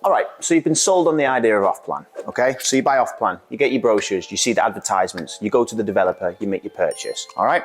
All right, so you've been sold on the idea of off-plan, okay? So you buy off-plan, you get your brochures, you see the advertisements, you go to the developer, you make your purchase, all right?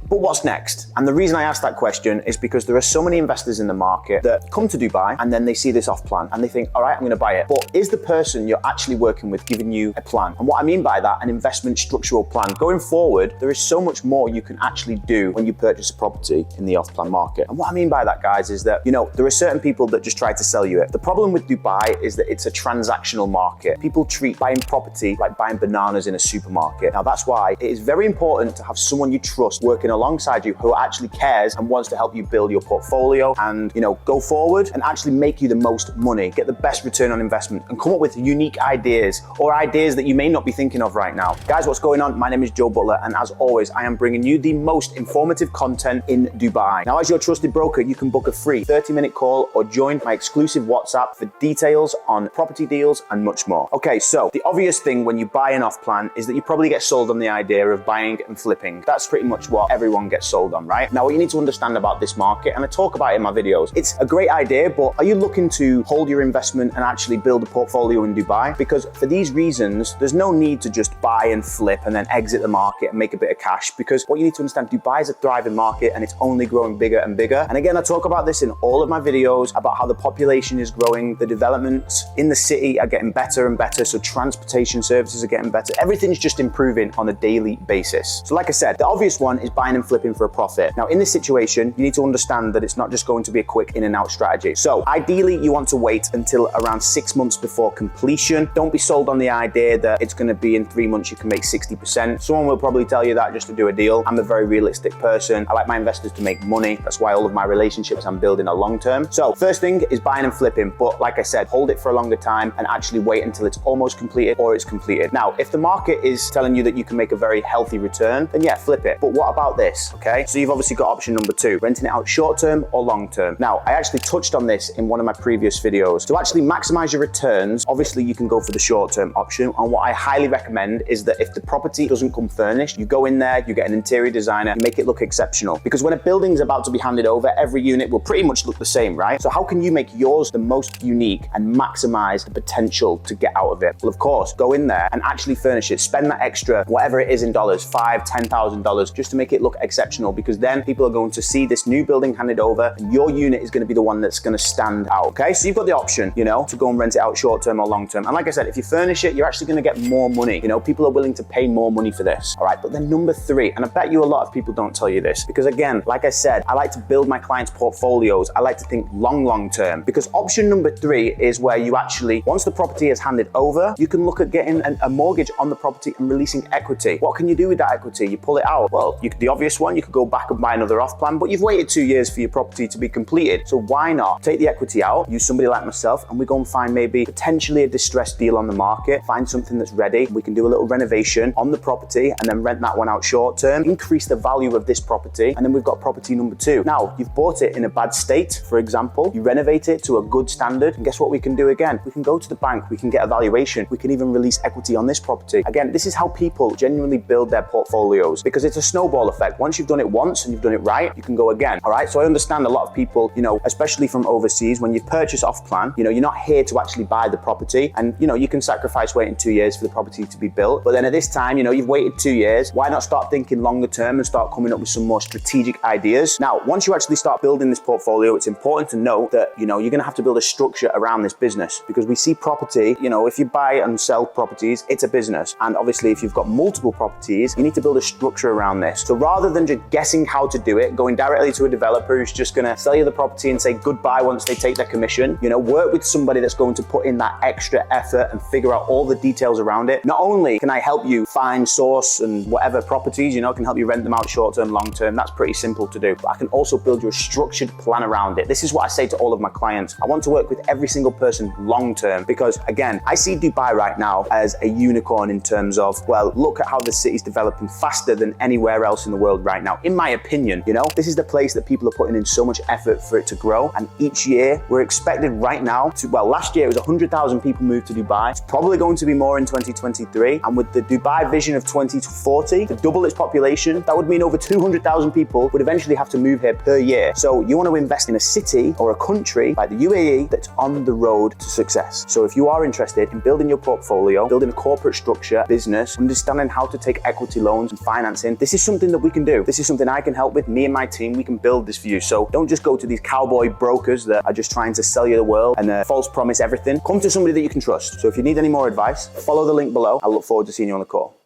But what's next? And the reason I asked that question is because there are so many investors in the market that come to Dubai and then they see this off-plan and they think, all right, I'm gonna buy it. But is the person you're actually working with giving you a plan? And what I mean by that, an investment structural plan. Going forward, there is so much more you can actually do when you purchase a property in the off-plan market. And what I mean by that, guys, is that, there are certain people that just try to sell you it. The problem with Dubai is that it's a transactional market. People treat buying property like buying bananas in a supermarket. Now, that's why it is very important to have someone you trust working alongside you who actually cares and wants to help you build your portfolio and go forward and actually make you the most money, get the best return on investment, and come up with unique ideas or ideas that you may not be thinking of right now. Guys, what's going on? My name is Joe Butler, and as always, I am bringing you the most informative content in Dubai. Now, as your trusted broker, you can book a free 30-minute call or join my exclusive WhatsApp for details on property deals and much more. Okay, so the obvious thing when you buy an off-plan is that you probably get sold on the idea of buying and flipping. That's pretty much what everyone gets sold on, right? Now, what you need to understand about this market, and I talk about it in my videos, it's a great idea, but are you looking to hold your investment and actually build a portfolio in Dubai? Because for these reasons, there's no need to just buy and flip and then exit the market and make a bit of cash, because what you need to understand, Dubai is a thriving market and it's only growing bigger and bigger. And again, I talk about this in all of my videos about how the population is growing, the developments in the city are getting better and better, so transportation services are getting better. Everything's just improving on a daily basis. So like I said, the obvious one is buying and flipping for a profit. Now, in this situation, you need to understand that it's not just going to be a quick in and out strategy. So ideally, you want to wait until around 6 months before completion. Don't be sold on the idea that it's going to be in 3 months you can make 60%. Someone will probably tell you that just to do a deal. I'm a very realistic person. I like my investors to make money. That's why all of my relationships I'm building are long term. So first thing is buying and flipping. But like I said, hold it for a longer time and actually wait until it's almost completed or it's completed. Now, if the market is telling you that you can make a very healthy return, then yeah, flip it. But what about this? Okay, so you've obviously got option number 2, renting it out short term or long term. Now, I actually touched on this in one of my previous videos. To actually maximize your returns, obviously you can go for the short term option. And what I highly recommend is that if the property doesn't come furnished, you go in there, you get an interior designer, you make it look exceptional. Because when a building's about to be handed over, every unit will pretty much look the same, right? So how can you make yours the most unique and maximize the potential to get out of it? Well, of course, go in there and actually furnish it. Spend that extra, whatever it is in dollars, $5,000, $10,000, just to make it look exceptional, because then people are going to see this new building handed over and your unit is going to be the one that's going to stand out. Okay, so you've got the option, to go and rent it out short term or long term. And like I said, if you furnish it, you're actually going to get more money. People are willing to pay more money for this. All right, but then number 3, and I bet you a lot of people don't tell you this, because again, like I said, I like to build my clients' portfolios. I like to think long term, because option number 3 is where you actually, once the property is handed over, you can look at getting a mortgage on the property and releasing equity. What can you do with that equity? You pull it out. Well, the obvious one, you could go back and buy another off plan, but you've waited 2 years for your property to be completed. So why not take the equity out, use somebody like myself, and we go and find maybe potentially a distressed deal on the market, find something that's ready. We can do a little renovation on the property and then rent that one out short term, increase the value of this property, and then we've got property number 2. Now, you've bought it in a bad state, for example, you renovate it to a good standard, and guess what we can do again? We can go to the bank, we can get a valuation, we can even release equity on this property. Again, this is how people genuinely build their portfolios, because it's a snowball effect. Once you've done it once and you've done it right, you can go again. All right, so I understand a lot of people, especially from overseas, when you've purchased off plan, you're not here to actually buy the property, and you can sacrifice waiting 2 years for the property to be built. But then at this time, you've waited 2 years. Why not start thinking longer term and start coming up with some more strategic ideas? Now, once you actually start building this portfolio, it's important to note that, you're going to have to build a structure around this business, because we see property, if you buy and sell properties, it's a business. And obviously, if you've got multiple properties, you need to build a structure around this. So rather than just guessing how to do it, going directly to a developer who's just going to sell you the property and say goodbye once they take their commission, work with somebody that's going to put in that extra effort and figure out all the details around it. Not only can I help you find, source, and whatever properties, can help you rent them out short term, long term. That's pretty simple to do. But I can also build you a structured plan around it. This is what I say to all of my clients. I want to work with every single person long term, because again, I see Dubai right now as a unicorn in terms of, well, look at how the city's developing faster than anywhere else in the world. world right now, in my opinion. You know, this is the place that people are putting in so much effort for it to grow. And each year we're expected right now to, well, last year it was 100,000 people moved to Dubai. It's probably going to be more in 2023. And with the Dubai vision of 2040 to double its population, that would mean over 200,000 people would eventually have to move here per year. So you want to invest in a city or a country like the UAE that's on the road to success. So if you are interested in building your portfolio, building a corporate structure, business, understanding how to take equity loans and financing, this is something that we can do. This is something I can help with. Me and my team, we can build this for you. So don't just go to these cowboy brokers that are just trying to sell you the world and false promise everything. Come to somebody that you can trust. So if you need any more advice, follow the link below. I look forward to seeing you on the call.